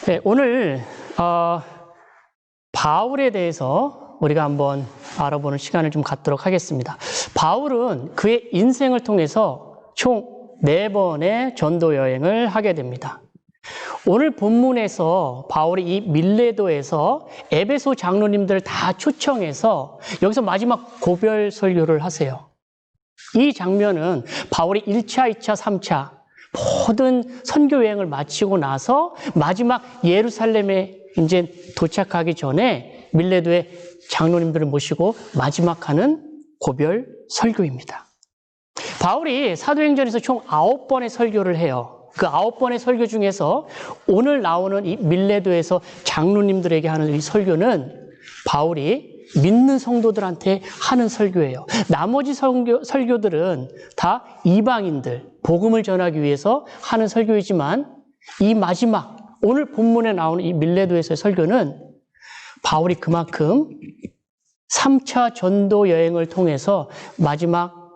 네, 오늘 바울에 대해서 우리가 한번 알아보는 시간을 좀 갖도록 하겠습니다. 바울은 그의 인생을 통해서 총 4번의 전도 여행을 하게 됩니다. 오늘 본문에서 바울이 이 밀레도에서 에베소 장로님들을 다 초청해서 여기서 마지막 고별 설교를 하세요. 이 장면은 바울이 1차, 2차, 3차 모든 선교 여행을 마치고 나서 마지막 예루살렘에 이제 도착하기 전에 밀레도의 장로님들을 모시고 마지막 하는 고별 설교입니다. 바울이 사도행전에서 총 9번의 설교를 해요. 그 9번의 설교 중에서 오늘 나오는 이 밀레도에서 장로님들에게 하는 이 설교는 바울이 믿는 성도들한테 하는 설교예요. 나머지 설교들은 다 이방인들, 복음을 전하기 위해서 하는 설교이지만 이 마지막, 오늘 본문에 나오는 이 밀레도에서의 설교는 바울이 그만큼 3차 전도 여행을 통해서 마지막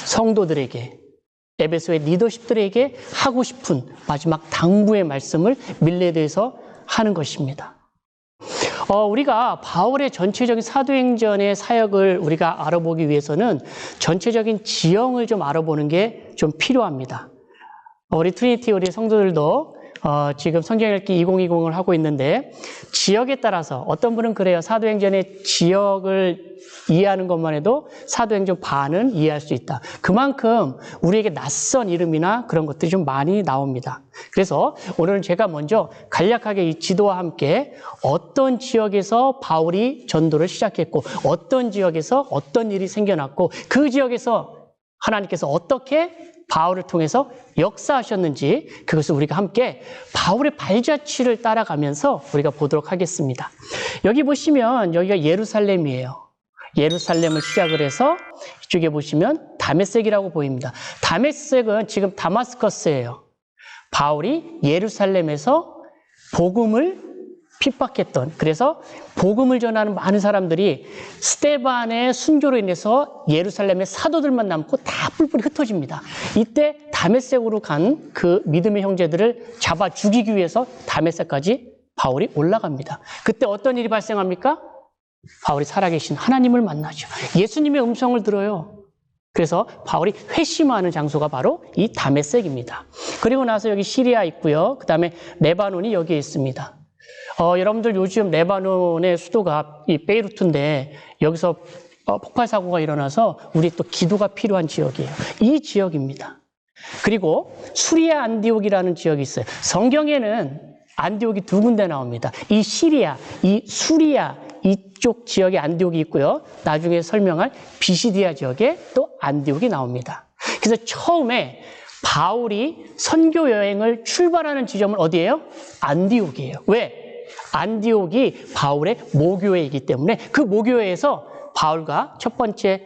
성도들에게, 에베소의 리더십들에게 하고 싶은 마지막 당부의 말씀을 밀레도에서 하는 것입니다. 우리가 바울의 전체적인 사도행전의 사역을 우리가 알아보기 위해서는 전체적인 지형을 좀 알아보는 게 좀 필요합니다. 우리 트리니티 우리 성도들도 지금 성경 읽기 2020을 하고 있는데 지역에 따라서 어떤 분은 그래요. 사도행전의 지역을 이해하는 것만 해도 사도행전 반은 이해할 수 있다. 그만큼 우리에게 낯선 이름이나 그런 것들이 좀 많이 나옵니다. 그래서 오늘은 제가 먼저 간략하게 이 지도와 함께 어떤 지역에서 바울이 전도를 시작했고 어떤 지역에서 어떤 일이 생겨났고 그 지역에서 하나님께서 어떻게 바울을 통해서 역사하셨는지 그것을 우리가 함께 바울의 발자취를 따라가면서 우리가 보도록 하겠습니다. 여기 보시면 여기가 예루살렘이에요. 예루살렘을 시작을 해서 이쪽에 보시면 다메섹이라고 보입니다. 다메섹은 지금 다마스커스예요. 바울이 예루살렘에서 복음을 핍박했던, 그래서 복음을 전하는 많은 사람들이 스데반의 순교로 인해서 예루살렘의 사도들만 남고 다 뿔뿔이 흩어집니다. 이때 다메섹으로 간 그 믿음의 형제들을 잡아 죽이기 위해서 다메섹까지 바울이 올라갑니다. 그때 어떤 일이 발생합니까? 바울이 살아계신 하나님을 만나죠. 예수님의 음성을 들어요. 그래서 바울이 회심하는 장소가 바로 이 다메섹입니다. 그리고 나서 여기 시리아 있고요. 그 다음에 레바논이 여기에 있습니다. 여러분들 요즘 레바논의 수도가 이 베이루트인데 여기서 폭발 사고가 일어나서 우리 또 기도가 필요한 지역이에요. 이 지역입니다. 그리고 수리아 안디옥이라는 지역이 있어요. 성경에는 안디옥이 2군데 나옵니다. 이 시리아, 이 수리아 이쪽 지역에 안디옥이 있고요. 나중에 설명할 비시디아 지역에 또 안디옥이 나옵니다. 그래서 처음에 바울이 선교 여행을 출발하는 지점은 어디예요? 안디옥이에요. 왜? 안디옥이 바울의 모교회이기 때문에 그 모교회에서 바울과 첫 번째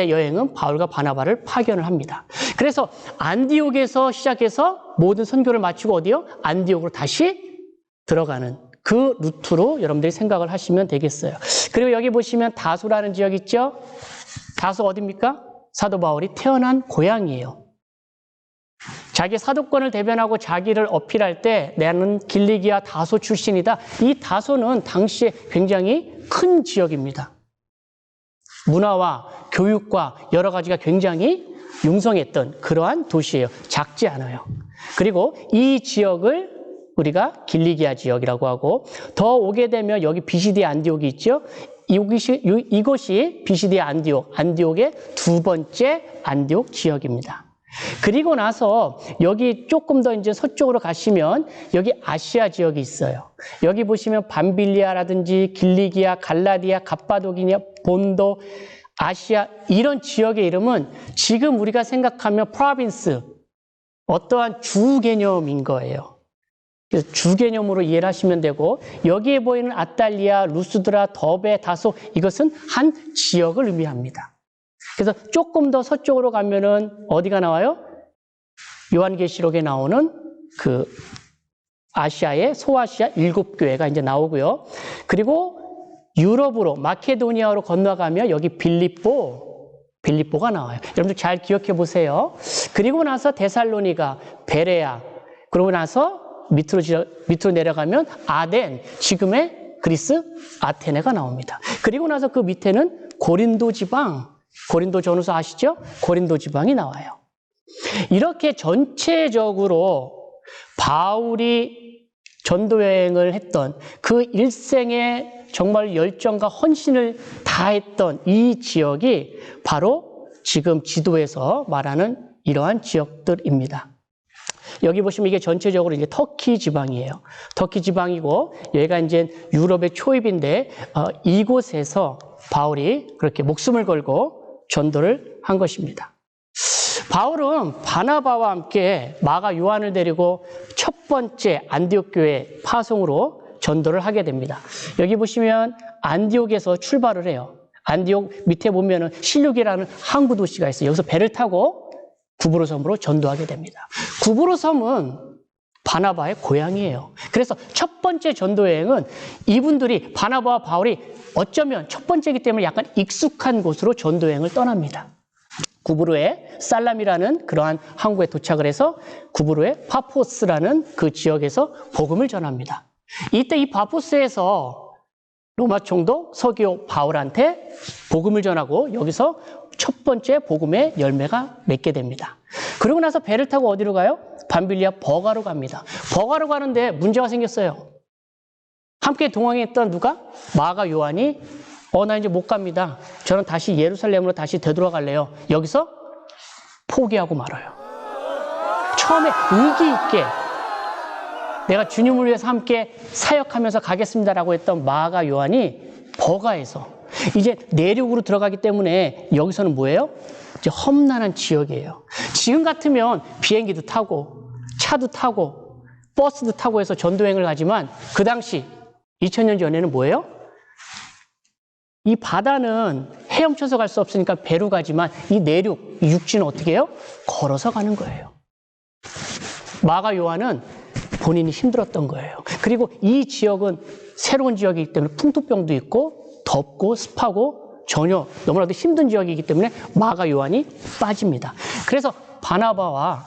여행은 바울과 바나바를 파견을 합니다. 그래서 안디옥에서 시작해서 모든 선교를 마치고 어디요? 안디옥으로 다시 들어가는 그 루트로 여러분들이 생각을 하시면 되겠어요. 그리고 여기 보시면 다소라는 지역 있죠? 다소 어디입니까? 사도 바울이 태어난 고향이에요. 자기 사도권을 대변하고 자기를 어필할 때 나는 길리기아 다소 출신이다. 이 다소는 당시에 굉장히 큰 지역입니다. 문화와 교육과 여러 가지가 굉장히 융성했던 그러한 도시예요. 작지 않아요. 그리고 이 지역을 우리가 길리기아 지역이라고 하고 더 오게 되면 여기 비시디아 안디옥이 있죠. 이것이 비시디아 안디옥의 2번째 안디옥 지역입니다. 그리고 나서 여기 조금 더 이제 서쪽으로 가시면 여기 아시아 지역이 있어요. 여기 보시면 밤빌리아라든지 길리기아, 갈라디아, 갑바도기냐, 본도, 아시아 이런 지역의 이름은 지금 우리가 생각하면 프로빈스, 어떠한 주 개념인 거예요. 그래서 주 개념으로 이해를 하시면 되고 여기에 보이는 아탈리아, 루스드라, 더베, 다소 이것은 한 지역을 의미합니다. 그래서 조금 더 서쪽으로 가면은 어디가 나와요? 요한계시록에 나오는 그 아시아의 소아시아 7교회가 이제 나오고요. 그리고 유럽으로 마케도니아로 건너가면 여기 빌립보가 나와요. 여러분들 잘 기억해 보세요. 그리고 나서 데살로니가, 베레아, 그러고 나서 밑으로 내려가면 아덴, 지금의 그리스 아테네가 나옵니다. 그리고 나서 그 밑에는 고린도 지방, 고린도 전후서 아시죠? 고린도 지방이 나와요. 이렇게 전체적으로 바울이 전도 여행을 했던 그 일생의 정말 열정과 헌신을 다했던 이 지역이 바로 지금 지도에서 말하는 이러한 지역들입니다. 여기 보시면 이게 전체적으로 이제 터키 지방이에요. 터키 지방이고 여기가 이제 유럽의 초입인데 이곳에서 바울이 그렇게 목숨을 걸고 전도를 한 것입니다. 바울은 바나바와 함께 마가 요한을 데리고 첫 번째 안디옥 교회 파송으로 전도를 하게 됩니다. 여기 보시면 안디옥에서 출발을 해요. 안디옥 밑에 보면은 실룩이라는 항구 도시가 있어요. 여기서 배를 타고 구브로 섬으로 전도하게 됩니다. 구브로 섬은 바나바의 고향이에요. 그래서 첫 번째 전도 여행은 이분들이 바나바와 바울이 어쩌면 첫 번째이기 때문에 약간 익숙한 곳으로 전도 여행을 떠납니다. 구브로의 살람이라는 그러한 항구에 도착을 해서 구브로의 파포스라는 그 지역에서 복음을 전합니다. 이때 이 파포스에서 로마 총독 서기오 바울한테 복음을 전하고 여기서 첫 번째 복음의 열매가 맺게 됩니다. 그러고 나서 배를 타고 어디로 가요? 밤빌리아 버가로 갑니다. 버가로 가는데 문제가 생겼어요. 함께 동행했던 누가? 마가 요한이 나 이제 못 갑니다. 저는 다시 예루살렘으로 다시 되돌아갈래요. 여기서 포기하고 말아요. 처음에 의기 있게 내가 주님을 위해서 함께 사역하면서 가겠습니다라고 했던 마가 요한이 버가에서 이제 내륙으로 들어가기 때문에 여기서는 뭐예요? 이제 험난한 지역이에요. 지금 같으면 비행기도 타고 차도 타고 버스도 타고 해서 전도여행을 가지만 그 당시 2000년 전에는 뭐예요? 이 바다는 헤엄쳐서 갈 수 없으니까 배로 가지만 이 내륙, 이 육지는 어떻게 해요? 걸어서 가는 거예요. 마가 요한은 본인이 힘들었던 거예요. 그리고 이 지역은 새로운 지역이기 때문에 풍토병도 있고 덥고 습하고 전혀 너무나도 힘든 지역이기 때문에 마가 요한이 빠집니다. 그래서 바나바와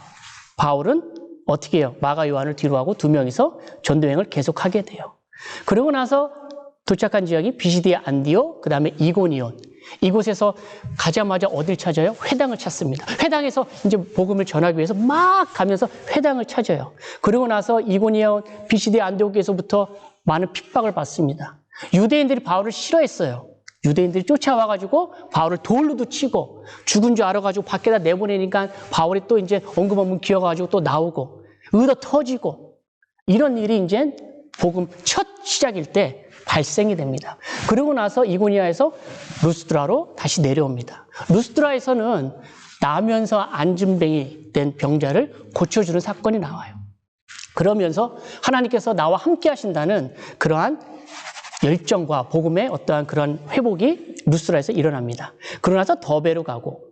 바울은 어떻게 해요? 마가 요한을 뒤로 하고 두 명이서 전도여행을 계속하게 돼요. 그러고 나서 도착한 지역이 비시디아 안디옥, 그 다음에 이고니온. 이곳에서 가자마자 어딜 찾아요? 회당을 찾습니다. 회당에서 이제 복음을 전하기 위해서 막 가면서 회당을 찾아요. 그러고 나서 이고니온, 비시디아 안디옥에서부터 많은 핍박을 받습니다. 유대인들이 바울을 싫어했어요. 유대인들이 쫓아와가지고 바울을 돌로도 치고 죽은 줄 알아가지고 밖에다 내보내니까 바울이 또 이제 언급 없는 기어가지고 또 나오고 의도 터지고 이런 일이 이제 복음 첫 시작일 때 발생이 됩니다. 그러고 나서 이고니아에서 루스드라로 다시 내려옵니다. 루스드라에서는 나면서 안진뱅이 된 병자를 고쳐주는 사건이 나와요. 그러면서 하나님께서 나와 함께 하신다는 그러한 열정과 복음의 어떠한 그런 회복이 루스드라에서 일어납니다. 그러고 나서 더베로 가고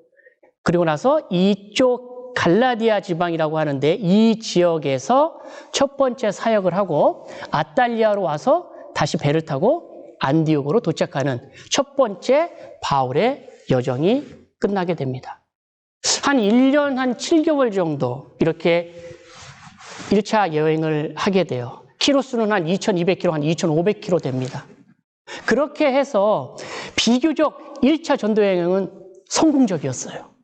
그리고 나서 이쪽 갈라디아 지방이라고 하는데 이 지역에서 첫 번째 사역을 하고 아탈리아로 와서 다시 배를 타고 안디옥으로 도착하는 첫 번째 바울의 여정이 끝나게 됩니다. 한 1년 한 7개월 정도 이렇게 1차 여행을 하게 돼요. 키로수는 한 2200km, 한 2500km 됩니다. 그렇게 해서 비교적 1차 전도여행은 성공적이었어요.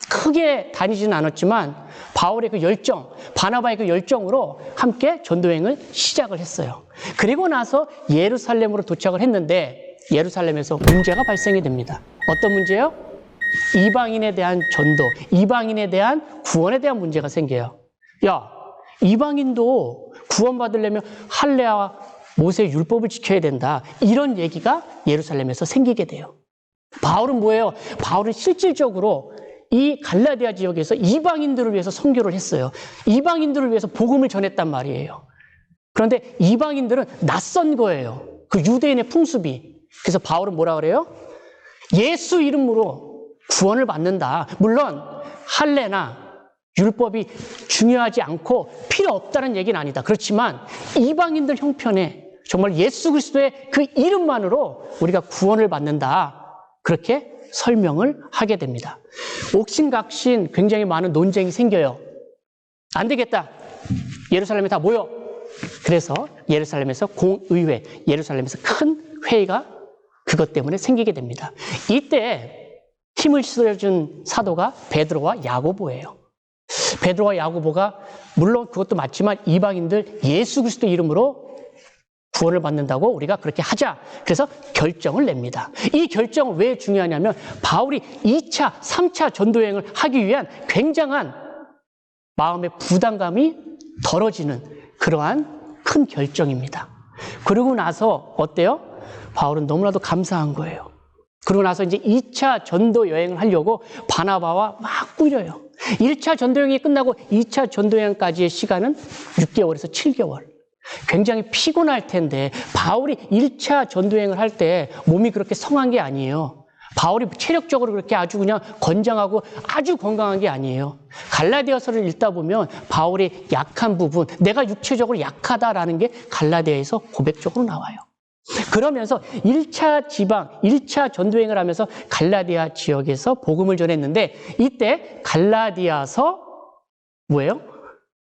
크게 다니지는 않았지만 바울의 그 열정, 바나바의 그 열정으로 함께 전도여행을 시작을 했어요. 그리고 나서 예루살렘으로 도착을 했는데 예루살렘에서 문제가 발생이 됩니다. 어떤 문제요? 이방인에 대한 전도, 이방인에 대한 구원에 대한 문제가 생겨요. 야, 이방인도 구원받으려면 할례와 모세의 율법을 지켜야 된다. 이런 얘기가 예루살렘에서 생기게 돼요. 바울은 뭐예요? 바울은 실질적으로 이 갈라디아 지역에서 이방인들을 위해서 선교를 했어요. 이방인들을 위해서 복음을 전했단 말이에요. 그런데 이방인들은 낯선 거예요. 그 유대인의 풍습이. 그래서 바울은 뭐라 그래요? 예수 이름으로 구원을 받는다. 물론 할례나 율법이 중요하지 않고 필요 없다는 얘기는 아니다. 그렇지만 이방인들 형편에 정말 예수 그리스도의 그 이름만으로 우리가 구원을 받는다. 그렇게 설명을 하게 됩니다. 옥신각신 굉장히 많은 논쟁이 생겨요. 안 되겠다. 예루살렘에 다 모여. 그래서 예루살렘에서 공의회, 예루살렘에서 큰 회의가 그것 때문에 생기게 됩니다. 이때 힘을 실어준 사도가 베드로와 야고보예요. 베드로와 야고보가 물론 그것도 맞지만 이방인들 예수 그리스도 이름으로 구원을 받는다고 우리가 그렇게 하자. 그래서 결정을 냅니다. 이 결정은 왜 중요하냐면 바울이 2차, 3차 전도여행을 하기 위한 굉장한 마음의 부담감이 덜어지는 그러한 큰 결정입니다. 그러고 나서 어때요? 바울은 너무나도 감사한 거예요. 그러고 나서 이제 2차 전도 여행을 하려고 바나바와 막 꾸려요. 1차 전도 여행이 끝나고 2차 전도 여행까지의 시간은 6개월에서 7개월. 굉장히 피곤할 텐데 바울이 1차 전도 여행을 할 때 몸이 그렇게 성한 게 아니에요. 바울이 체력적으로 그렇게 아주 그냥 건장하고 아주 건강한 게 아니에요. 갈라디아서를 읽다 보면 바울이 약한 부분, 내가 육체적으로 약하다라는 게 갈라디아에서 고백적으로 나와요. 그러면서 1차 지방, 1차 전도행을 하면서 갈라디아 지역에서 복음을 전했는데 이때 갈라디아서 뭐예요?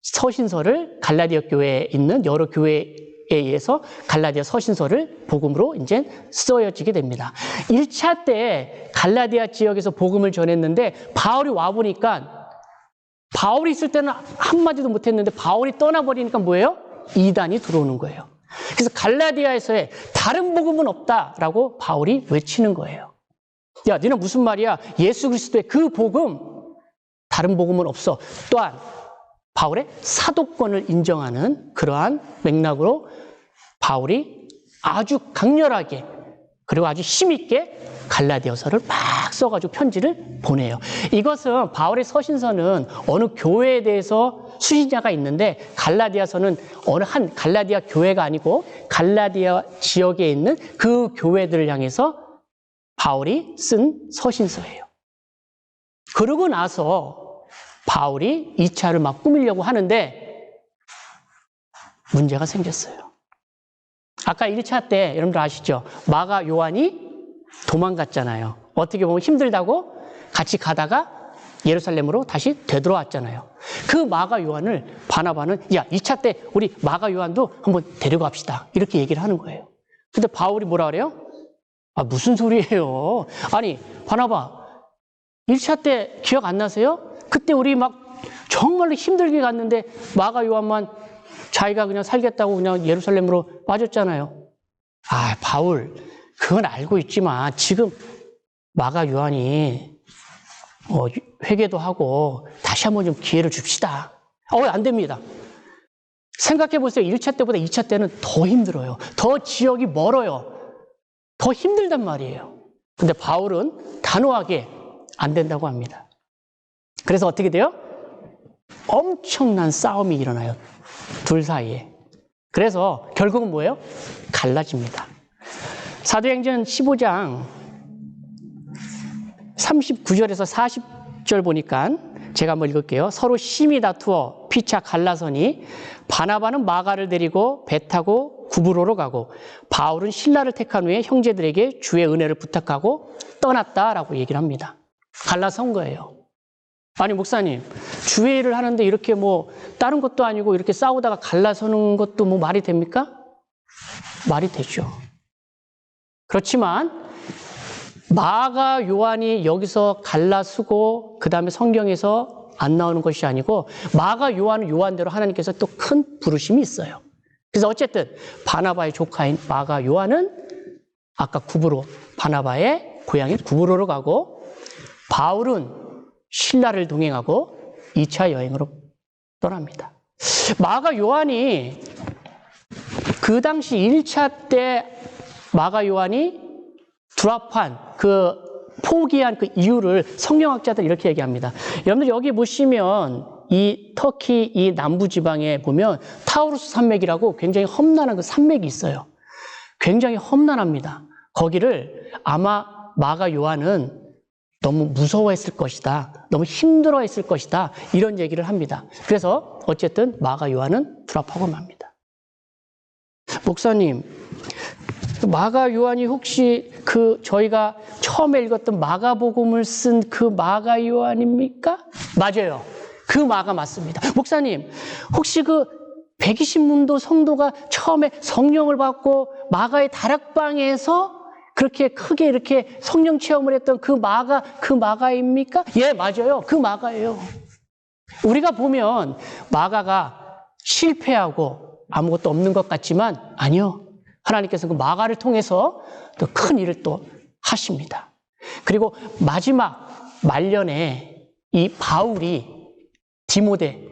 서신서를 갈라디아 교회에 있는 여러 교회에 의해서 갈라디아 서신서를 복음으로 이제 쓰여지게 됩니다. 1차 때 갈라디아 지역에서 복음을 전했는데 바울이 와보니까 바울이 있을 때는 한마디도 못했는데 바울이 떠나버리니까 뭐예요? 이단이 들어오는 거예요. 그래서 갈라디아에서의 다른 복음은 없다라고 바울이 외치는 거예요. 야, 너는 무슨 말이야? 예수 그리스도의 그 복음, 다른 복음은 없어. 또한 바울의 사도권을 인정하는 그러한 맥락으로 바울이 아주 강렬하게 그리고 아주 힘있게 갈라디아서를 막 써가지고 편지를 보내요. 이것은 바울의 서신서는 어느 교회에 대해서 수신자가 있는데 갈라디아서는 어느 한 갈라디아 교회가 아니고 갈라디아 지역에 있는 그 교회들을 향해서 바울이 쓴 서신서예요. 그러고 나서 바울이 2차를 막 꾸미려고 하는데 문제가 생겼어요. 아까 1차 때 여러분들 아시죠? 마가 요한이 도망갔잖아요. 어떻게 보면 힘들다고 같이 가다가 예루살렘으로 다시 되돌아왔잖아요. 그 마가 요한을 바나바는 야, 2차 때 우리 마가 요한도 한번 데려갑시다. 이렇게 얘기를 하는 거예요. 근데 바울이 뭐라 그래요? 아, 무슨 소리예요? 아니, 바나바 1차 때 기억 안 나세요? 그때 우리 막 정말로 힘들게 갔는데 마가 요한만 자기가 그냥 살겠다고 그냥 예루살렘으로 빠졌잖아요. 아, 바울, 그건 알고 있지만 지금 마가 요한이 회개도 하고 다시 한번 좀 기회를 줍시다. 안 됩니다. 생각해 보세요. 1차 때보다 2차 때는 더 힘들어요. 더 지역이 멀어요. 더 힘들단 말이에요. 근데 바울은 단호하게 안 된다고 합니다. 그래서 어떻게 돼요? 엄청난 싸움이 일어나요. 둘 사이에. 그래서 결국은 뭐예요? 갈라집니다. 사도행전 15장 39절에서 40절 보니까 제가 한번 읽을게요. 서로 심히 다투어 피차 갈라서니 바나바는 마가를 데리고 배 타고 구브로로 가고 바울은 신라를 택한 후에 형제들에게 주의 은혜를 부탁하고 떠났다라고 얘기를 합니다. 갈라선 거예요. 아니 목사님, 주회를 하는데 이렇게 뭐 다른 것도 아니고 이렇게 싸우다가 갈라서는 것도 뭐 말이 됩니까? 말이 되죠. 그렇지만 마가 요한이 여기서 갈라서고 그 다음에 성경에서 안 나오는 것이 아니고 마가 요한은 요한대로 하나님께서 또 큰 부르심이 있어요. 그래서 어쨌든 바나바의 조카인 마가 요한은 아까 구브로, 바나바의 고향인 구브로로 가고 바울은 신라를 동행하고 2차 여행으로 떠납니다. 마가 요한이 그 당시 1차 때 마가 요한이 드랍한 포기한 그 이유를 성경학자들 이렇게 얘기합니다. 여러분들 여기 보시면 이 터키 이 남부 지방에 보면 타우루스 산맥이라고 굉장히 험난한 그 산맥이 있어요. 굉장히 험난합니다. 거기를 아마 마가 요한은 너무 무서워했을 것이다. 너무 힘들어했을 것이다. 이런 얘기를 합니다. 그래서 어쨌든 마가 요한은 드랍하고 맙니다. 목사님, 마가 요한이 혹시 저희가 처음에 읽었던 마가복음을 쓴 그 마가 요한입니까? 맞아요. 그 마가 맞습니다. 목사님, 혹시 120문도 성도가 처음에 성령을 받고 마가의 다락방에서 그렇게 크게 이렇게 성령 체험을 했던 그 마가입니까? 예, 맞아요. 그 마가예요. 우리가 보면 마가가 실패하고 아무것도 없는 것 같지만 아니요. 하나님께서 그 마가를 통해서 또 큰 일을 또 하십니다. 그리고 마지막 말년에 이 바울이 디모데,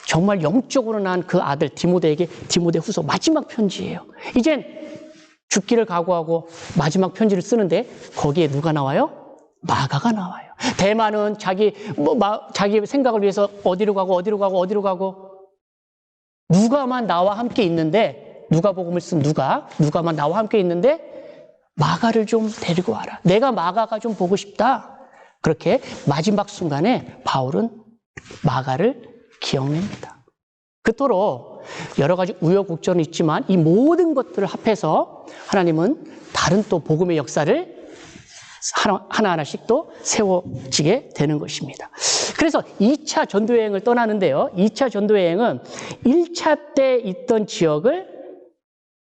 정말 영적으로 난 그 아들 디모데에게 디모데 후서 마지막 편지예요. 이젠 죽기를 각오하고 마지막 편지를 쓰는데 거기에 누가 나와요? 마가가 나와요. 대만은 자기 생각을 위해서 어디로 가고 누가만 나와 함께 있는데, 누가복음을 쓴 누가만 나와 함께 있는데 마가를 좀 데리고 와라. 내가 마가가 좀 보고 싶다. 그렇게 마지막 순간에 바울은 마가를 기억냅니다. 그토록 여러 가지 우여곡절은 있지만 이 모든 것들을 합해서 하나님은 다른 또 복음의 역사를 하나하나씩 또 세워지게 되는 것입니다. 그래서 2차 전도여행을 떠나는데요. 2차 전도여행은 1차 때 있던 지역을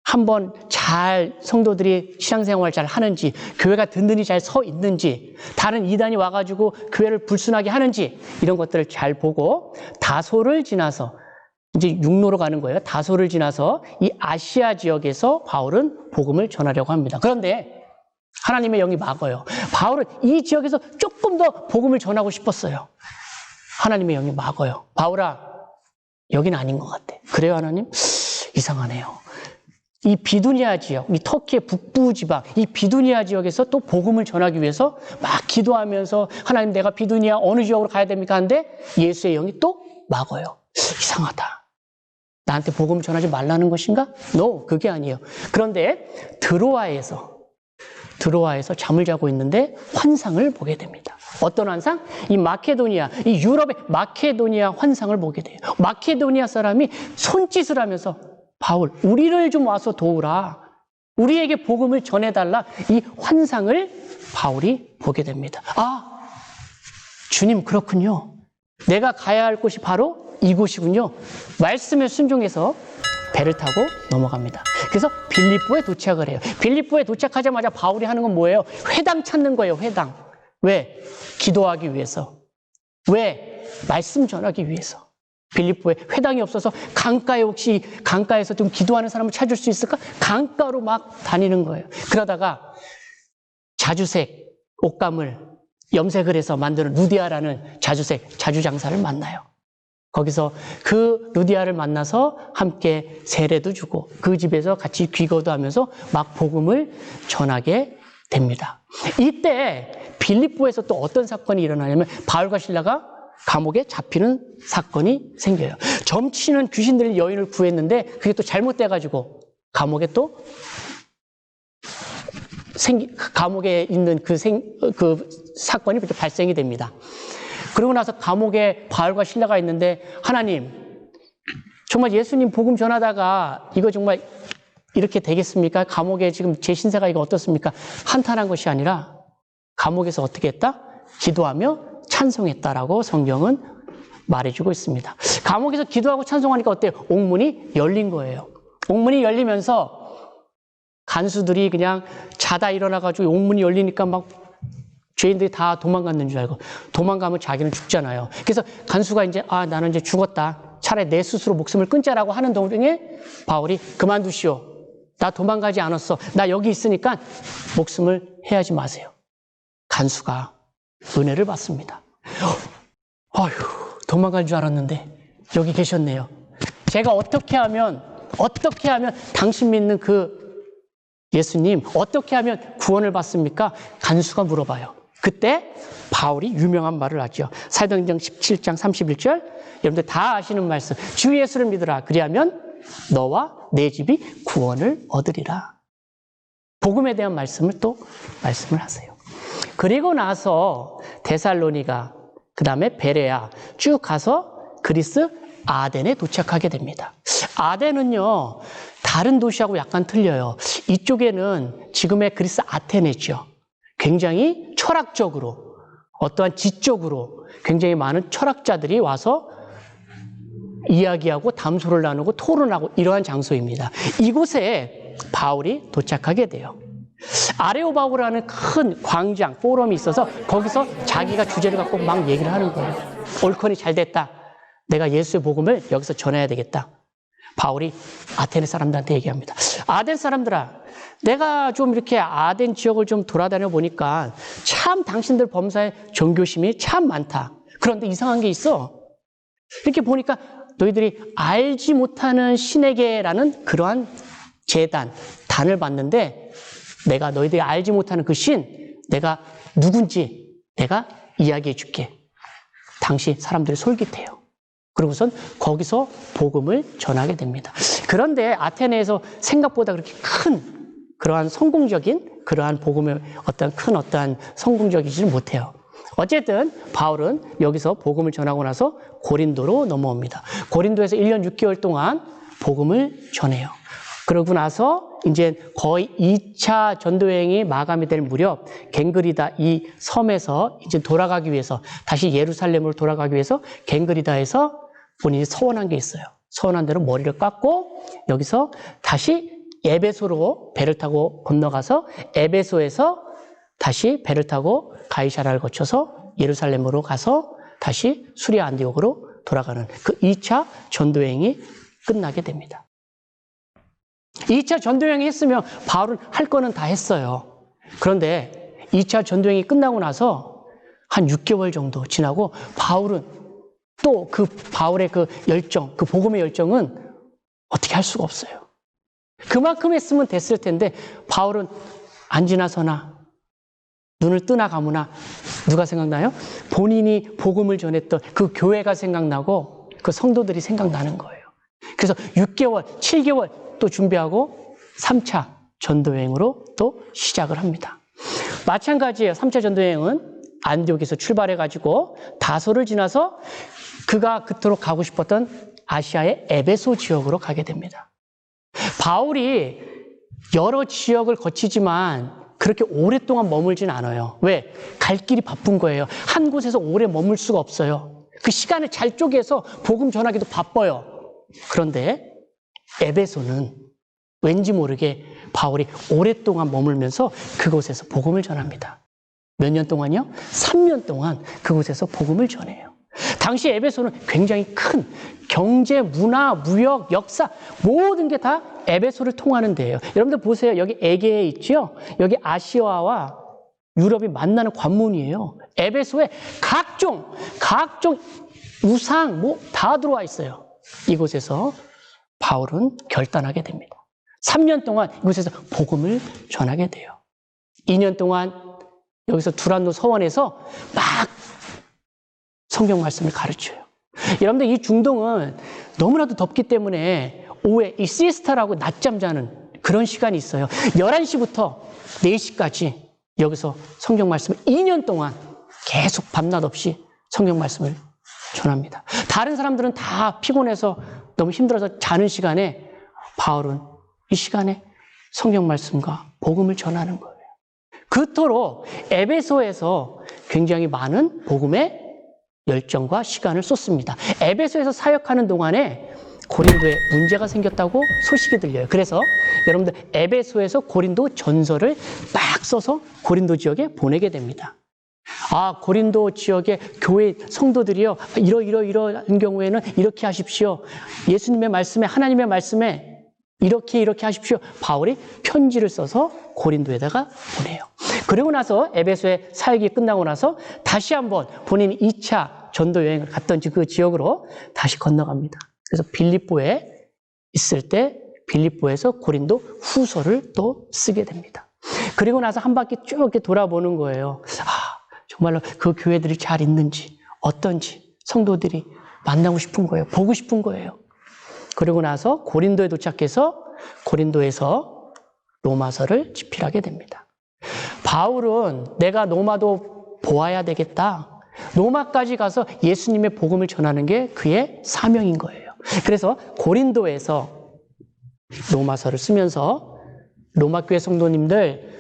한번 잘 성도들이 신앙생활 잘 하는지, 교회가 든든히 잘 서 있는지, 다른 이단이 와가지고 교회를 불순하게 하는지 이런 것들을 잘 보고 다소를 지나서 이제 육로로 가는 거예요. 다소를 지나서 이 아시아 지역에서 바울은 복음을 전하려고 합니다. 그런데 하나님의 영이 막아요. 바울은 이 지역에서 조금 더 복음을 전하고 싶었어요. 하나님의 영이 막아요. 바울아, 여기는 아닌 것 같아. 그래요, 하나님? 이상하네요. 이 비두니아 지역, 이 터키의 북부 지방, 이 비두니아 지역에서 또 복음을 전하기 위해서 막 기도하면서 하나님 내가 비두니아 어느 지역으로 가야 됩니까? 하는데 예수의 영이 또 막아요. 이상하다. 나한테 복음을 전하지 말라는 것인가? No, 그게 아니에요. 그런데 드로아에서 잠을 자고 있는데 환상을 보게 됩니다. 어떤 환상? 이 유럽의 마케도니아 환상을 보게 돼요. 마케도니아 사람이 손짓을 하면서 바울, 우리를 좀 와서 도우라. 우리에게 복음을 전해달라. 이 환상을 바울이 보게 됩니다. 아, 주님 그렇군요. 내가 가야 할 곳이 바로 이곳이군요. 말씀에 순종해서 배를 타고 넘어갑니다. 그래서 빌립보에 도착을 해요. 빌립보에 도착하자마자 바울이 하는 건 뭐예요? 회당 찾는 거예요, 회당. 왜? 기도하기 위해서. 왜? 말씀 전하기 위해서. 빌립보에 회당이 없어서 강가에서 좀 기도하는 사람을 찾을 수 있을까? 강가로 막 다니는 거예요. 그러다가 자주색 옷감을 염색을 해서 만드는 루디아라는 자주장사를 만나요. 거기서 그 루디아를 만나서 함께 세례도 주고 그 집에서 같이 귀거도 하면서 막 복음을 전하게 됩니다. 이때 빌립보에서 또 어떤 사건이 일어나냐면 바울과 실라가 감옥에 잡히는 사건이 생겨요. 점치는 귀신들이 여인을 구했는데 그게 또 잘못돼가지고 감옥에 감옥에 있는 그 사건이 발생이 됩니다. 그러고 나서 감옥에 바울과 실라가 있는데 하나님, 정말 예수님 복음 전하다가 이거 정말 이렇게 되겠습니까? 감옥에 지금 제 신세가 이거 어떻습니까? 한탄한 것이 아니라 감옥에서 어떻게 했다? 기도하며 찬송했다라고 성경은 말해주고 있습니다. 감옥에서 기도하고 찬송하니까 어때요? 옥문이 열린 거예요. 옥문이 열리면서 간수들이 그냥 자다 일어나가지고 옥문이 열리니까 막 죄인들이 다 도망갔는 줄 알고, 도망가면 자기는 죽잖아요. 그래서 간수가 이제 나는 이제 죽었다. 차라리 내 스스로 목숨을 끊자라고 하는 도중에 바울이 그만두시오. 나 도망가지 않았어. 나 여기 있으니까 목숨을 해하지 마세요. 간수가 은혜를 받습니다. 아휴, 도망갈 줄 알았는데 여기 계셨네요. 제가 어떻게 하면 당신 믿는 그 예수님 어떻게 하면 구원을 받습니까? 간수가 물어봐요. 그때 바울이 유명한 말을 하죠. 사도행전 17장 31절, 여러분들 다 아시는 말씀. 주 예수를 믿으라. 그리하면 너와 내 집이 구원을 얻으리라. 복음에 대한 말씀을 하세요. 그리고 나서 데살로니가, 그 다음에 베레아 쭉 가서 그리스 아덴에 도착하게 됩니다. 아덴은요, 다른 도시하고 약간 틀려요. 이쪽에는 지금의 그리스 아테네죠. 굉장히 철학적으로, 어떠한 지적으로 굉장히 많은 철학자들이 와서 이야기하고 담소를 나누고 토론하고 이러한 장소입니다. 이곳에 바울이 도착하게 돼요. 아레오바고라는 큰 광장, 포럼이 있어서 거기서 자기가 주제를 갖고 막 얘기를 하는 거예요. 옳거니 잘 됐다. 내가 예수의 복음을 여기서 전해야 되겠다. 바울이 아테네 사람들한테 얘기합니다. 아덴 사람들아, 내가 좀 이렇게 아덴 지역을 좀 돌아다녀 보니까 참 당신들 범사에 종교심이 참 많다. 그런데 이상한 게 있어. 이렇게 보니까 너희들이 알지 못하는 신에게라는 그러한 단을 봤는데 내가 너희들이 알지 못하는 그 신, 내가 누군지 내가 이야기해 줄게. 당시 사람들이 솔깃해요. 그러고선 거기서 복음을 전하게 됩니다. 그런데 아테네에서 생각보다 그렇게 큰 그러한 성공적인 그러한 복음의 어떠한 성공적이지는 못해요. 어쨌든 바울은 여기서 복음을 전하고 나서 고린도로 넘어옵니다. 고린도에서 1년 6개월 동안 복음을 전해요. 그러고 나서 이제 거의 2차 전도여행이 마감이 될 무렵 갱그리다 이 섬에서 이제 돌아가기 위해서 다시 예루살렘으로 돌아가기 위해서 갱그리다에서 본인이 서원한 게 있어요. 서원한 대로 머리를 깎고 여기서 다시 에베소로 배를 타고 건너가서 에베소에서 다시 배를 타고 가이사라를 거쳐서 예루살렘으로 가서 다시 수리아 안디옥으로 돌아가는 그 2차 전도여행이 끝나게 됩니다. 2차 전도여행이 했으면 바울은 할 거는 다 했어요. 그런데 2차 전도여행이 끝나고 나서 한 6개월 정도 지나고 바울은 또 그 바울의 그 열정, 그 복음의 열정은 어떻게 할 수가 없어요. 그만큼 했으면 됐을 텐데 바울은 앉으나 서나 눈을 뜨나 감으나 누가 생각나요? 본인이 복음을 전했던 그 교회가 생각나고 그 성도들이 생각나는 거예요. 그래서 6개월, 7개월 또 준비하고 3차 전도여행으로 또 시작을 합니다. 마찬가지예요. 3차 전도여행은 안디옥에서 출발해가지고 다소를 지나서 그가 그토록 가고 싶었던 아시아의 에베소 지역으로 가게 됩니다. 바울이 여러 지역을 거치지만 그렇게 오랫동안 머물진 않아요. 왜? 갈 길이 바쁜 거예요. 한 곳에서 오래 머물 수가 없어요. 그 시간을 잘 쪼개서 복음 전하기도 바빠요. 그런데 에베소는 왠지 모르게 바울이 오랫동안 머물면서 그곳에서 복음을 전합니다. 몇 년 동안요? 3년 동안 그곳에서 복음을 전해요. 당시 에베소는 굉장히 큰 경제, 문화, 무역, 역사 모든 게 다 에베소를 통하는 데예요. 여러분들 보세요. 여기 에게에 있죠? 여기 아시아와 유럽이 만나는 관문이에요. 에베소에 각종 우상 뭐 다 들어와 있어요. 이곳에서 바울은 결단하게 됩니다. 3년 동안 이곳에서 복음을 전하게 돼요. 2년 동안 여기서 두란노 서원에서 막 성경 말씀을 가르쳐요. 여러분들 이 중동은 너무나도 덥기 때문에 오후에 이 시스타라고 낮잠 자는 그런 시간이 있어요. 11시부터 4시까지 여기서 성경 말씀을 2년 동안 계속 밤낮 없이 성경 말씀을 전합니다. 다른 사람들은 다 피곤해서 너무 힘들어서 자는 시간에 바울은 이 시간에 성경 말씀과 복음을 전하는 거예요. 그토록 에베소에서 굉장히 많은 복음의 열정과 시간을 쏟습니다. 에베소에서 사역하는 동안에 고린도에 문제가 생겼다고 소식이 들려요. 그래서 여러분들 에베소에서 고린도 전서를 막 써서 고린도 지역에 보내게 됩니다. 아, 고린도 지역의 교회 성도들이요, 이러한 경우에는 이렇게 하십시오. 예수님의 말씀에, 하나님의 말씀에 이렇게 하십시오. 바울이 편지를 써서 고린도에다가 보내요. 그리고 나서 에베소의 사역이 끝나고 나서 다시 한번 본인이 2차 전도 여행을 갔던 그 지역으로 다시 건너갑니다. 그래서 빌립보에 있을 때 빌립보에서 고린도 후서를 또 쓰게 됩니다. 그리고 나서 한 바퀴 쭉 이렇게 돌아보는 거예요. 아, 정말로 그 교회들이 잘 있는지, 어떤지 성도들이 만나고 싶은 거예요. 보고 싶은 거예요. 그리고 나서 고린도에 도착해서 고린도에서 로마서를 집필하게 됩니다. 바울은 내가 로마도 보아야 되겠다. 로마까지 가서 예수님의 복음을 전하는 게 그의 사명인 거예요. 그래서 고린도에서 로마서를 쓰면서 로마 교회 성도님들,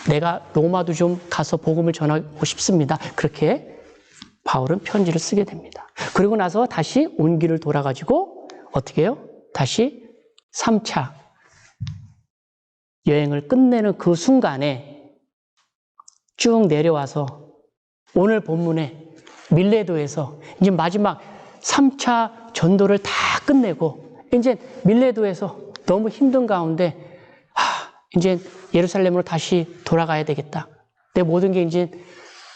내가 로마도 좀 가서 복음을 전하고 싶습니다. 그렇게 바울은 편지를 쓰게 됩니다. 그리고 나서 다시 온기를 돌아가지고 어떻게 해요? 다시 3차 여행을 끝내는 그 순간에 쭉 내려와서 오늘 본문에 밀레도에서 이제 마지막 3차 전도를 다 끝내고 이제 밀레도에서 너무 힘든 가운데 이제 예루살렘으로 다시 돌아가야 되겠다. 내 모든 게 이제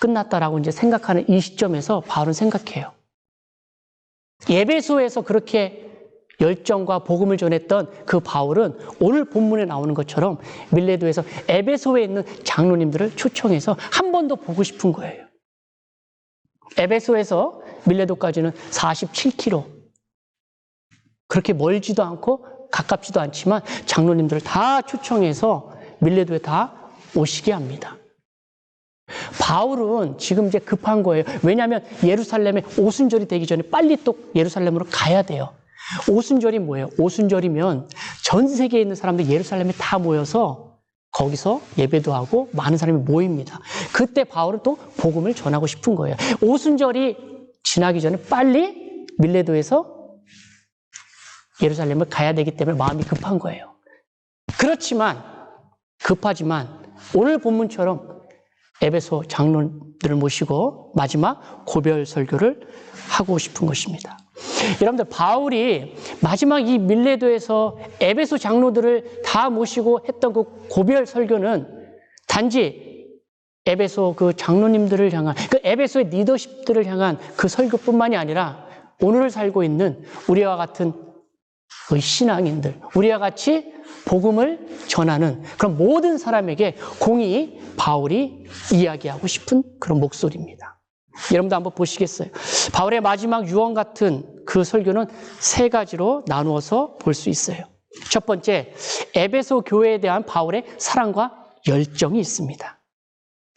끝났다라고 이제 생각하는 이 시점에서 바울은 생각해요. 에베소에서 그렇게 열정과 복음을 전했던 그 바울은 오늘 본문에 나오는 것처럼 밀레도에서 에베소에 있는 장로님들을 초청해서 한 번 더 보고 싶은 거예요. 에베소에서 밀레도까지는 47km. 그렇게 멀지도 않고 가깝지도 않지만 장로님들을 다 초청해서 밀레도에 다 오시게 합니다. 바울은 지금 이제 급한 거예요. 왜냐하면 예루살렘에 오순절이 되기 전에 빨리 또 예루살렘으로 가야 돼요. 오순절이 뭐예요? 오순절이면 전 세계에 있는 사람들이 예루살렘에 다 모여서 거기서 예배도 하고 많은 사람이 모입니다. 그때 바울은 또 복음을 전하고 싶은 거예요. 오순절이 지나기 전에 빨리 밀레도에서 예루살렘을 가야 되기 때문에 마음이 급한 거예요. 그렇지만 급하지만 오늘 본문처럼 에베소 장로들을 모시고 마지막 고별 설교를 하고 싶은 것입니다. 여러분들 바울이 마지막 이 밀레도에서 에베소 장로들을 다 모시고 했던 그 고별 설교는 단지 에베소 그 장로님들을 향한 그 에베소의 리더십들을 향한 그 설교뿐만이 아니라 오늘 살고 있는 우리와 같은 그 신앙인들, 우리와 같이 복음을 전하는 그런 모든 사람에게 공히 바울이 이야기하고 싶은 그런 목소리입니다. 여러분도 한번 보시겠어요? 바울의 마지막 유언 같은 그 설교는 세 가지로 나누어서 볼 수 있어요. 첫 번째, 에베소 교회에 대한 바울의 사랑과 열정이 있습니다.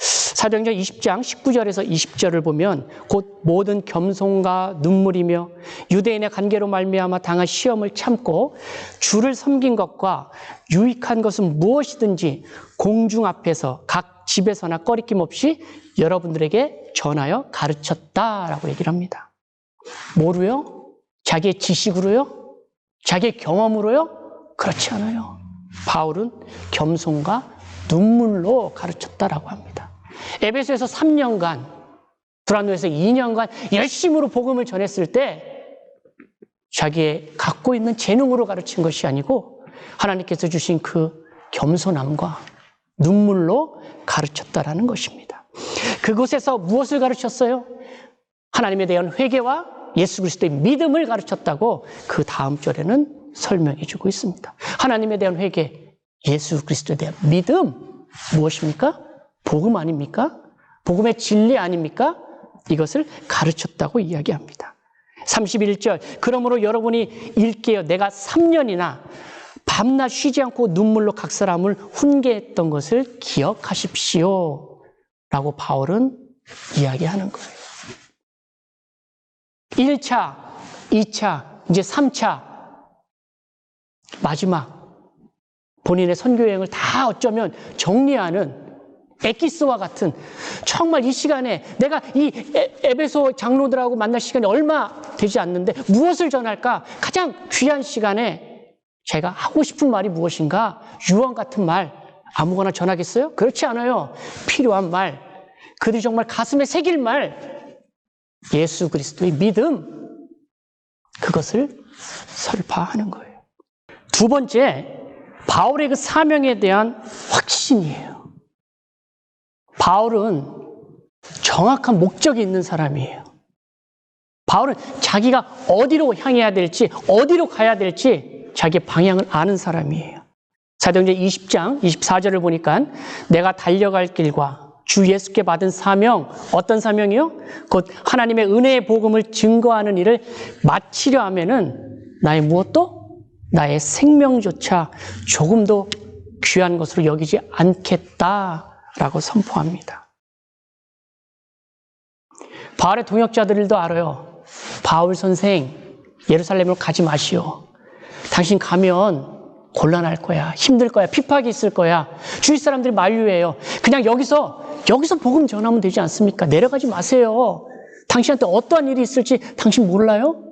사도행전 20장 19절에서 20절을 보면 곧 모든 겸손과 눈물이며 유대인의 관계로 말미암아 당한 시험을 참고 주를 섬긴 것과 유익한 것은 무엇이든지 공중 앞에서 각 집에서나 꺼리낌 없이 여러분들에게 전하여 가르쳤다라고 얘기를 합니다. 뭐로요? 자기의 지식으로요? 자기의 경험으로요? 그렇지 않아요. 바울은 겸손과 눈물로 가르쳤다라고 합니다. 에베소에서 3년간, 브란노에서 2년간 열심으로 복음을 전했을 때 자기의 갖고 있는 재능으로 가르친 것이 아니고 하나님께서 주신 그 겸손함과 눈물로 가르쳤다라는 것입니다. 그곳에서 무엇을 가르쳤어요? 하나님에 대한 회개와 예수 그리스도의 믿음을 가르쳤다고 그 다음 절에는 설명해 주고 있습니다. 하나님에 대한 회개, 예수 그리스도에 대한 믿음, 무엇입니까? 복음 아닙니까? 복음의 진리 아닙니까? 이것을 가르쳤다고 이야기합니다. 31절, 그러므로 여러분이 일깨어 내가 3년이나 밤낮 쉬지 않고 눈물로 각 사람을 훈계했던 것을 기억하십시오. 라고 바울은 이야기하는 거예요. 1차, 2차, 이제 3차, 마지막 본인의 선교 여행을 다 어쩌면 정리하는 엑기스와 같은 정말 이 시간에 내가 이 에베소 장로들하고 만날 시간이 얼마 되지 않는데 무엇을 전할까? 가장 귀한 시간에 제가 하고 싶은 말이 무엇인가? 유언 같은 말 아무거나 전하겠어요? 그렇지 않아요. 필요한 말, 그들이 정말 가슴에 새길 말, 예수 그리스도의 믿음, 그것을 설파하는 거예요. 두 번째, 바울의 그 사명에 대한 확신이에요. 바울은 정확한 목적이 있는 사람이에요. 바울은 자기가 어디로 향해야 될지, 어디로 가야 될지 자기의 방향을 아는 사람이에요. 사도행전 20장 24절을 보니까 내가 달려갈 길과 주 예수께 받은 사명, 어떤 사명이요? 곧 하나님의 은혜의 복음을 증거하는 일을 마치려 하면은 나의 무엇도? 나의 생명조차 조금도 귀한 것으로 여기지 않겠다라고 선포합니다. 바울의 동역자들도 알아요. 바울 선생, 예루살렘으로 가지 마시오. 당신 가면 곤란할 거야. 힘들 거야. 핍박이 있을 거야. 주위 사람들이 만류해요. 그냥 여기서 복음 전하면 되지 않습니까? 내려가지 마세요. 당신한테 어떠한 일이 있을지 당신 몰라요?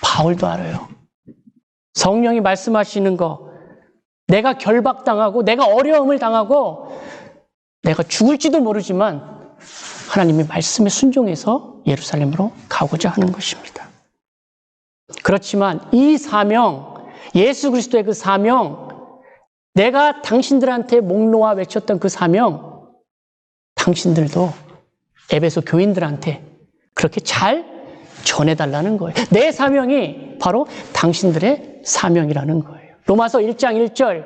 바울도 알아요. 성령이 말씀하시는 거, 내가 결박당하고 내가 어려움을 당하고 내가 죽을지도 모르지만 하나님의 말씀에 순종해서 예루살렘으로 가고자 하는 것입니다. 그렇지만 이 사명, 예수 그리스도의 그 사명, 내가 당신들한테 목 놓아 외쳤던 그 사명, 당신들도 에베소 교인들한테 그렇게 잘 전해달라는 거예요. 내 사명이 바로 당신들의 사명이라는 거예요. 로마서 1장 1절,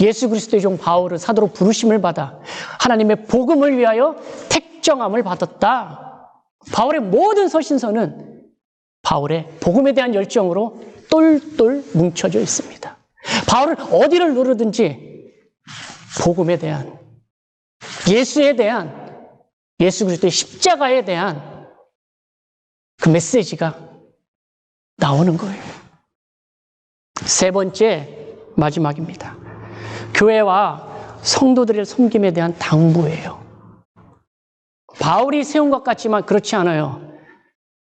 예수 그리스도의 종 바울은 사도로 부르심을 받아 하나님의 복음을 위하여 택정함을 받았다. 바울의 모든 서신서는 바울의 복음에 대한 열정으로 똘똘 뭉쳐져 있습니다. 바울은 어디를 누르든지 복음에 대한, 예수에 대한, 예수 그리스도의 십자가에 대한 그 메시지가 나오는 거예요. 세 번째, 마지막입니다. 교회와 성도들의 섬김에 대한 당부예요. 바울이 세운 것 같지만 그렇지 않아요.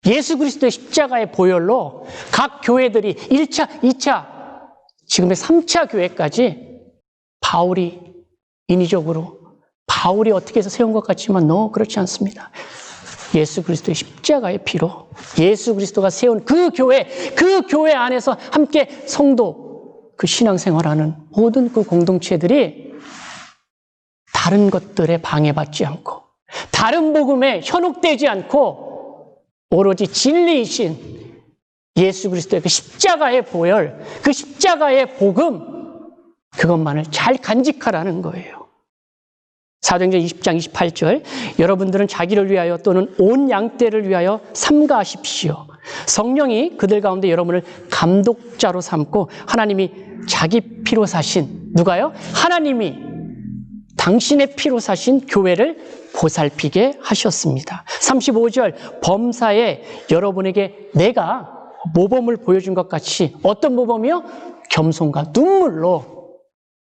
예수 그리스도의 십자가의 보혈로 각 교회들이 1차, 2차, 지금의 3차 교회까지 바울이 인위적으로, 바울이 어떻게 해서 세운 것 같지만 그렇지 않습니다. 예수 그리스도의 십자가의 피로 예수 그리스도가 세운 그 교회 안에서 함께 성도, 그 신앙생활하는 모든 그 공동체들이 다른 것들에 방해받지 않고 다른 복음에 현혹되지 않고 오로지 진리이신 예수 그리스도의 그 십자가의 보혈, 그 십자가의 복음, 그것만을 잘 간직하라는 거예요. 사도행전 20장 28절, 여러분들은 자기를 위하여 또는 온 양떼를 위하여 삼가하십시오. 성령이 그들 가운데 여러분을 감독자로 삼고 하나님이 자기 피로 사신, 누가요? 하나님이 당신의 피로 사신 교회를 보살피게 하셨습니다. 35절, 범사에 여러분에게 내가 모범을 보여준 것 같이, 어떤 모범이요? 겸손과 눈물로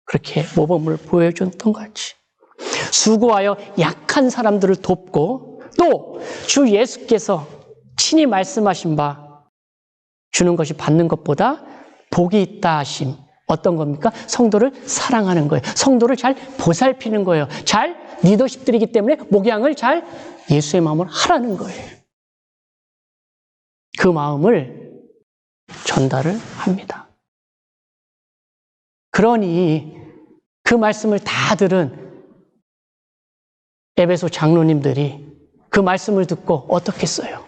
그렇게 모범을 보여줬던 것 같이 수고하여 약한 사람들을 돕고 또 주 예수께서 친히 말씀하신 바 주는 것이 받는 것보다 복이 있다 하심. 어떤 겁니까? 성도를 사랑하는 거예요. 성도를 잘 보살피는 거예요. 잘 리더십들이기 때문에 목양을 잘 예수의 마음으로 하라는 거예요. 그 마음을 전달을 합니다. 그러니 그 말씀을 다 들은 에베소 장로님들이 그 말씀을 듣고 어떻겠어요?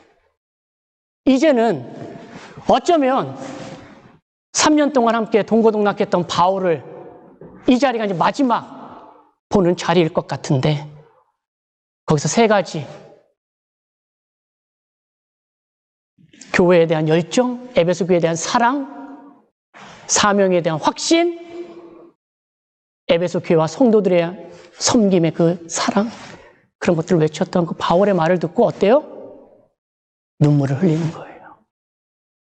이제는 어쩌면 3년 동안 함께 동고동락했던 바울을 이 자리가 이제 마지막 보는 자리일 것 같은데 거기서 세 가지, 교회에 대한 열정, 에베소 교회에 대한 사랑, 사명에 대한 확신, 에베소 교회와 성도들에 대한 섬김의 그 사랑, 그런 것들을 외쳤던 그 바울의 말을 듣고 어때요? 눈물을 흘리는 거예요.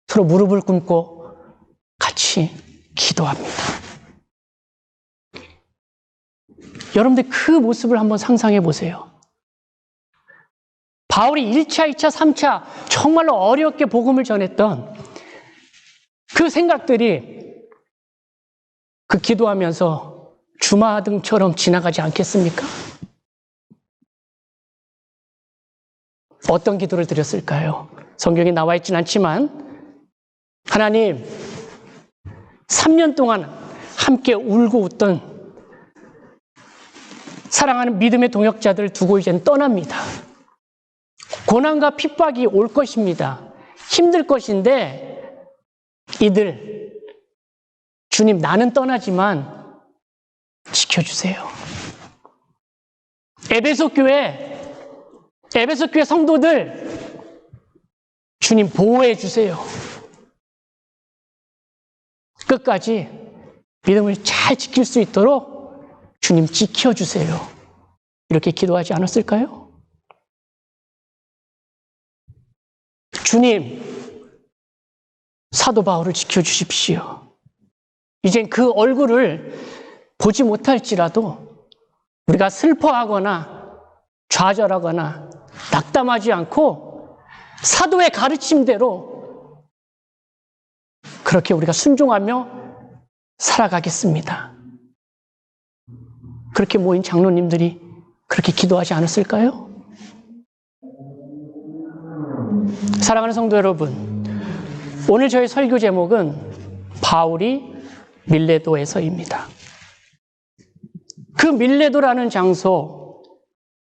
서로 무릎을 꿇고 같이 기도합니다. 여러분들 그 모습을 한번 상상해 보세요. 바울이 1차, 2차, 3차 정말로 어렵게 복음을 전했던 그 생각들이 그 기도하면서 주마등처럼 지나가지 않겠습니까? 어떤 기도를 드렸을까요? 성경에 나와 있진 않지만 하나님, 3년 동안 함께 울고 웃던 사랑하는 믿음의 동역자들을 두고 이제는 떠납니다. 고난과 핍박이 올 것입니다. 힘들 것인데 이들, 주님, 나는 떠나지만 지켜주세요. 에베소 교회 성도들, 주님 보호해 주세요. 끝까지 믿음을 잘 지킬 수 있도록 주님 지켜주세요. 이렇게 기도하지 않았을까요? 주님, 사도 바울을 지켜주십시오. 이젠 그 얼굴을 보지 못할지라도 우리가 슬퍼하거나 좌절하거나 낙담하지 않고 사도의 가르침대로 그렇게 우리가 순종하며 살아가겠습니다. 그렇게 모인 장로님들이 그렇게 기도하지 않았을까요? 사랑하는 성도 여러분, 오늘 저희 설교 제목은 바울이 밀레도에서입니다. 그 밀레도라는 장소,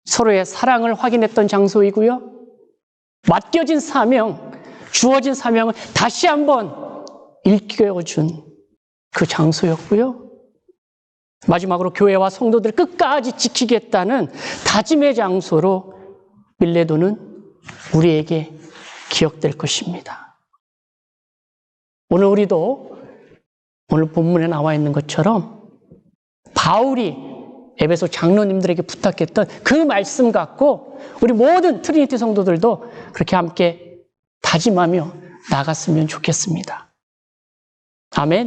서로의 사랑을 확인했던 장소이고요. 맡겨진 사명, 주어진 사명을 다시 한번 일깨워준 그 장소였고요. 마지막으로 교회와 성도들 끝까지 지키겠다는 다짐의 장소로 밀레도는 우리에게 기억될 것입니다. 오늘 우리도 오늘 본문에 나와 있는 것처럼 바울이 에베소 장로님들에게 부탁했던 그 말씀 갖고 우리 모든 트리니티 성도들도 그렇게 함께 다짐하며 나갔으면 좋겠습니다. 아멘.